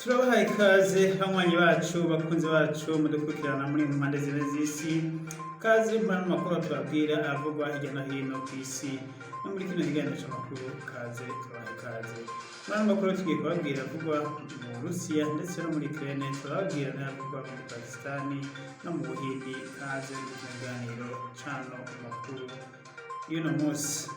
Turabahaye ikaze banywanyi bacu bakunzi bacu mudukurikirana muri mu mpande zine z'isi. Kaze mpano makuru tubabwira avugwa hirya no hino ku isi no muri kino kiganiro cy'amakuru. Kaze turabahaye ikaze mpano makuru tugiye kubabwira avugwa mu Burusiya ndetse no muri Ukraine, turababwira n'avugwa muri Pakistan no mu Buhindi. Kaze mu kiganiro cyano makuru y'uno munsi.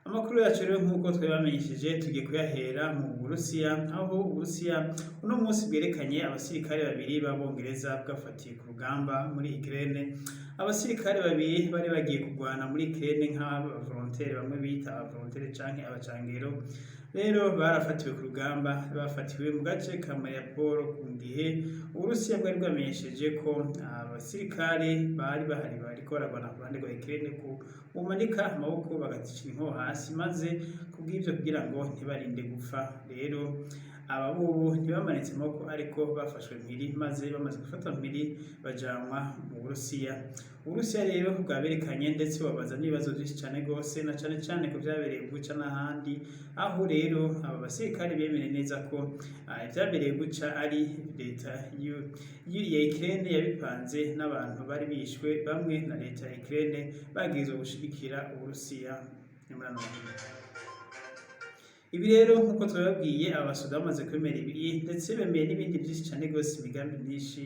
Amakuru yacu rero nk'uko twabamenyesheje tugiye kuyahera mu Burusiya, aho Uburusiya uno munsi bwerekanye abasirikare babiri b'Abongereza bwafatiye ku rugamba muri Ukraine. Abasirikare babiri bari bagiye kurwana muri Ukraine nk'abavolontaire, bamwe bita abavolontaire canke abacangero. Rero barafatiwe ku rugamba, bafatiwe mu gace ka Mariupol ku gihe Uburusiya bwari bwamenyesheje ko abasirikare bari bahari bariko baragwana ku ruhande rwa Ukraine ko bumanika amaboko bagatisha inkoho hasi, maze kubw'ivyo kugira ngo ntibarinde gupfa. Rero aba bubu ntibamanitse amaboko ariko bafashwe mpiri, maze bamaze gufata mpiri bajanwa mu Burusiya. Uburusiya rero bwaberekanye ndetse babaza n'ibibazo byinshi cyane gose, na cyane cyane ku vyabereye guca n'ahandi, aho rero aba basirikare bemereye neza ko ivyabereye guca ari leta ya Ukraine yabipanze n'abantu bari bishwe bamwe na leta ya Ukraine bagirizwa gushigikira Uburusiya. Ibi rero nk'uko twababwiye abasoda bamaze kwemera ibi ndetse bemeye n'ibindi byinshi cyane gose, imigambi myinshi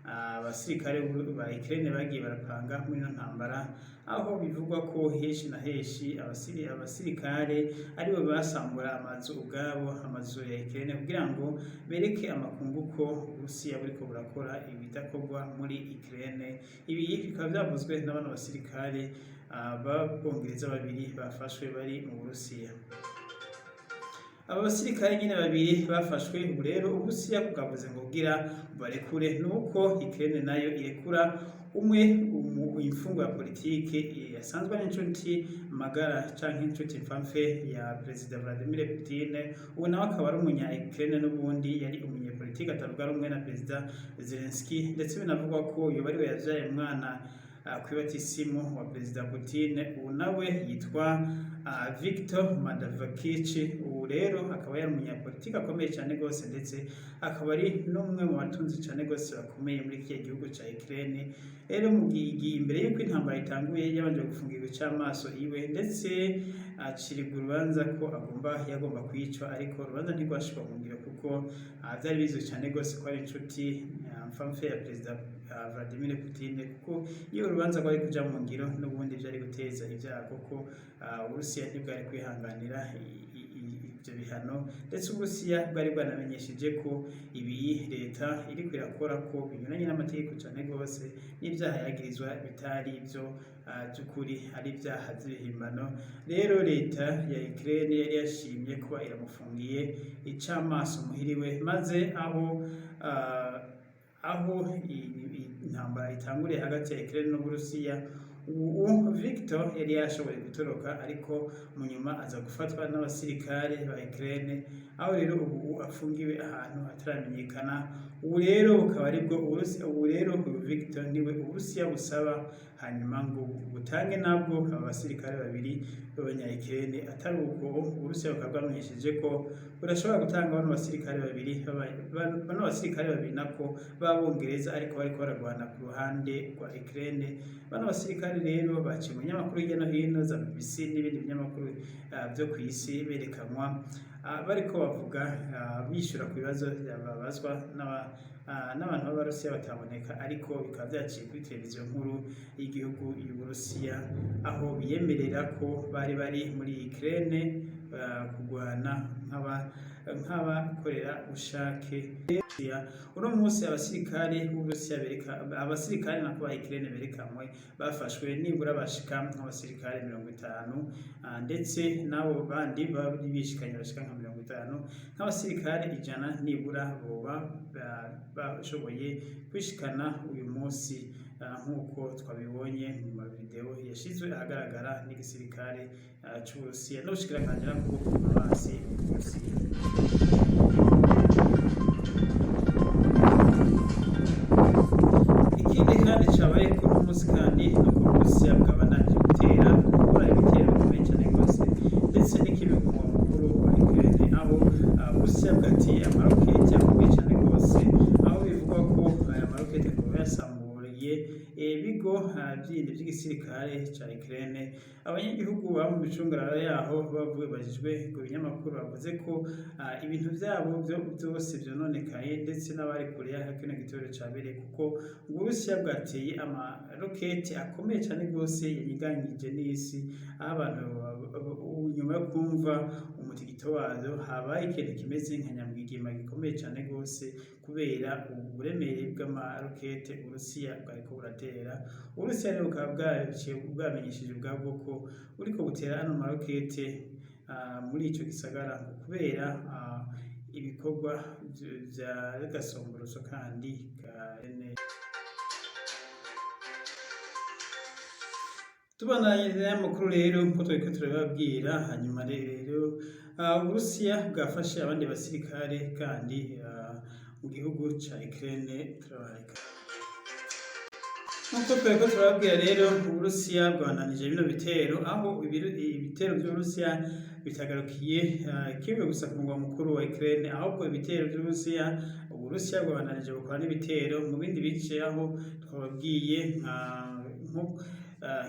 abasirikare ba Ukraine bagiye barapanga muri ino ntambara, aho bivugwa ko henshi na henshi abasirikare aribo basambura amazu ubwabo, amazu ya Ukraine, kugira ngo bereke amakungu ko Uburusiya buriko burakora ibidakorwa muri Ukraine. Ibi bikaba byavuzwe n'abana basirikare b'Abongereza babiri bafashwe bari mu Burusiya. Aba basirikare nyine babiri bafashwe, ubu rero Uburusiya bwavuze ngo kugira barekure nuko Ukraine nayo irekura umwe imfungwa ya politike yasanzwe n'inshuti magara canke inshuti mfamfe ya Perezida Vladimir Putin. Ubu nawe akaba ari umunya Ukraine n'ubundi yari umunyepolitike atavuga rumwe na Perezida Zelensky, ndetse binavugwa ko yoba ariwe yavyaye umwana kwibatisimu wa Perezida Putin. Ubu nawe yitwa Viktor Madavakich. Ubu rero akaba yari umunyapolitiki akomeye cyane gose, ndetse akaba ari n'umwe mu batunzi cyane gose bakomeye muri iki gihugu cya Ukraine. Rero mu gihe imbere y'uko intambara itanguye yabanje gufungirwa icamaso iwe, ndetse acirigwa urubanza ko yagomba kwicwa, ariko urubanza ntirwashirwa mu ngiro kuko byari bizwi cyane gose ko ari inshuti mfamfe ya Perezida Vladimir Putin, kuko iyo urubanza rwari kuja mu ngiro n'ubundi byari guteza ibyago ko Uburusiya ntibwari kwihanganira ibyo bihano, ndetse Uburusiya bwari bwanamenyesheje ko ibi leta iriko irakora ko binyuranye n'amategeko cyane gose, n'ibyaha yagirizwa bitari ibyo by'ukuri, ari ibyaha by'ibihimbano. Rero leta ya Ukraine yari yashimye kuba iramufungiye icamaso muhiriwe, maze aho intambara itanguriye hagati ya Ukraine n'Uburusiya, ubu Victor yari yashoboye gutoroka, ariko mu nyuma aza gufatwa n'abasirikare ba Ukraine, aho rero ubu afungiwe ahantu hataramenyekana. Ubu rero bukaba aribwo Victor niwe Uburusiya busaba hanyuma ngo butange nabwo aba basirikare babiri b'abanya Ukraine. Atari uko Uburusiya bukaba bwamenyesheje ko burashobora gutanga bano basirikare babiri nako b'Abongereza, ariko bariko baragwana ku ruhande rwa Ukraine. Bano basirikare rero baciye mu binyamakuru hirya no hino za BBC n'ibindi binyamakuru byo ku isi, berekanwa bariko bavuga bishyura ku bibazo babazwa n'abantu b'Abarusiya bataboneka, ariko bikaba byaciye kuri televiziyo nkuru y'igihugu y'Uburusiya, aho biyemerera ko bari muri Ukraine kugwana nk'abakorera ubushake. Uno munsi abasirikare b'Uburusiya abasirikare nako ba Ukraine berekanwe bafashwe nibura bashika nk'abasirikare 50, ndetse nabo bandi bari bishikanye bashika nka 50, nk'abasirikare 100 nibura boba bashoboye kwishikana uyu munsi, nk'uko twabibonye mu mavideo yashizwe ahagaragara n'igisirikare c'Uburusiya n'ubushikiranganje bwo hasi Uburusiya. Ikindi kandi cabaye kuri uno munsi kandi nuko Uburusiya bwabananje gutera gukora ibitero bikomeye cyane gose, ndetse n'ikibi ku mukuru wa Ukraine, aho Uburusiya bwatiye amaroketi marokete akomeye cane gose, aho bivugwa ko aya marokete ngo yasamburiye ibigo bindi vy'igisirikare ca Ukraine. Abanyagihugu baba mu micungararo yaho bajejwe ku binyamakuru bavuze ko ibintu vyabo vyose vyononekaye, ndetse n'abari kure ya kino gitero cabereye, kuko Uburusiya bwateye amaroketi akomeye cane gose yanyiganyije n'isi, aho abantu nyuma yo kumva umutigito wazo habaye ikintu kimeze nka nyamwigima gikomeye cane gose, kubera uburemere bw'amarokete Uburusiya bwariko buratera. Uburusiya rero bukaba bwamenyesheje ubwabwo ko buriko butera ano marokete muri ico gisagara kubera ibikorwa vya gasomboroso kandi tubandanye n'amakuru rero nkuko twariko turababwira. Hanyuma rero Uburusiya bwafashe abandi basirikare kandi mu gihugu ca Ukraine. Nkuko twariko turababwira rero, Uburusiya bwabandanije bino bitero, aho ibitero vy'Uburusiya bitagarukiye kimwe gusa ku mugwa mukuru wa Ukraine, ahubwo ibitero vy'Uburusiya bwabandanije gukora n'ibitero mu bindi bice, aho twababwiye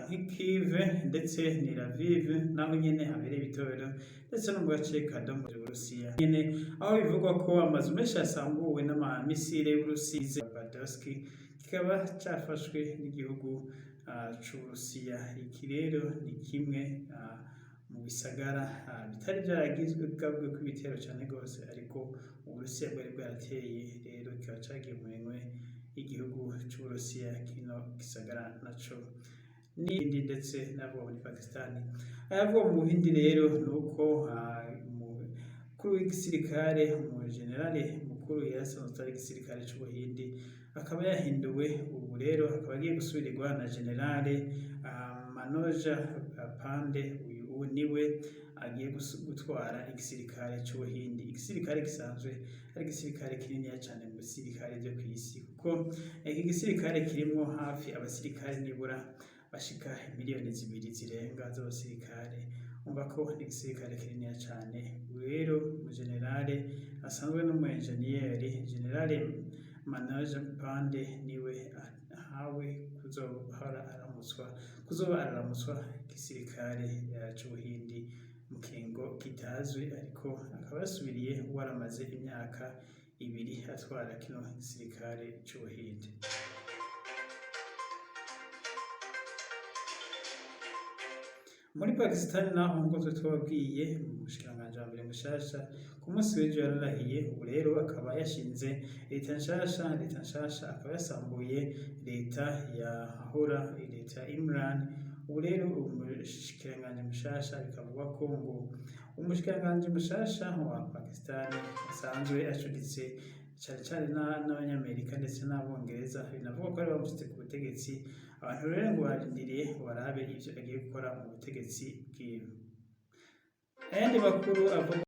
nk'i Kyiv ndetse ni Lviv, naho nyene habereye ibitero, ndetse no mu gace ka Donbas Uburusiya nyene, aho bivugwa ko amazu menshi yasambuwe n'amamisire y'Uburusiya. Badovsk kikaba cafashwe n'igihugu c'Uburusiya. Iki rero ni kimwe mu bisagara bitari vyaragizwe ko ibitero cane gose, ariko Uburusiya bwari bwarateye, rero kikaba cagiye mu minwe y'igihugu c'Uburusiya. Kino gisagara naco n'indi ndetse n'abo muri Pakistan. Ayavuga mu Buhindi rero nuko umukuru w'igisirikare, umujenerale mukuru yarasanzwe atwara igisirikare c'Ubuhindi, akaba yahinduwe. Ubu rero akaba agiye gusubirirwa na generale Manoj Pandey. Uyu niwe agiye gutwara igisirikare c'Ubuhindi. Igisirikare gisanzwe ari igisirikare kininiya cane mu bisirikare vyo kw'isi, kuko iki gisirikare kirimwo hafi abasirikare nibura bashika miliyoni 2 zirenga z'abasirikare. Umva ko ni igisirikare kininiya cane. Rero umujenerale asanzwe n'umu enjeniyeri, generale Manoj Pandey, niwe ahawe kuzoba araramutswa igisirikare c'Ubuhindi mu kiringo kitazwi, ariko akaba yasubiriye uwaramaze imyaka 2 atwara kino gisirikare c'Ubuhindi. Muri Pakistan naho nkuko twababwiye, umushikiranganji wa mbere mushasha ku munsi w'ejo yararahiye. Ubu rero akaba yashinze leta nshasha, akaba yasambuye leta yahora leta ya Imran. Ubu rero umushikiranganji mushasha bikavugwa ko ngo umushikiranganji mushasha wa Pakistan asanzwe acuditse cane n'abanyamerika ndetse n'abongereza, binavuga ko ari bamushitse ku butegetsi. Abantu rero ngo barindiriye barabe ivyo agiye gukora mu butegetsi bwiwe. Ayandi makuru avuga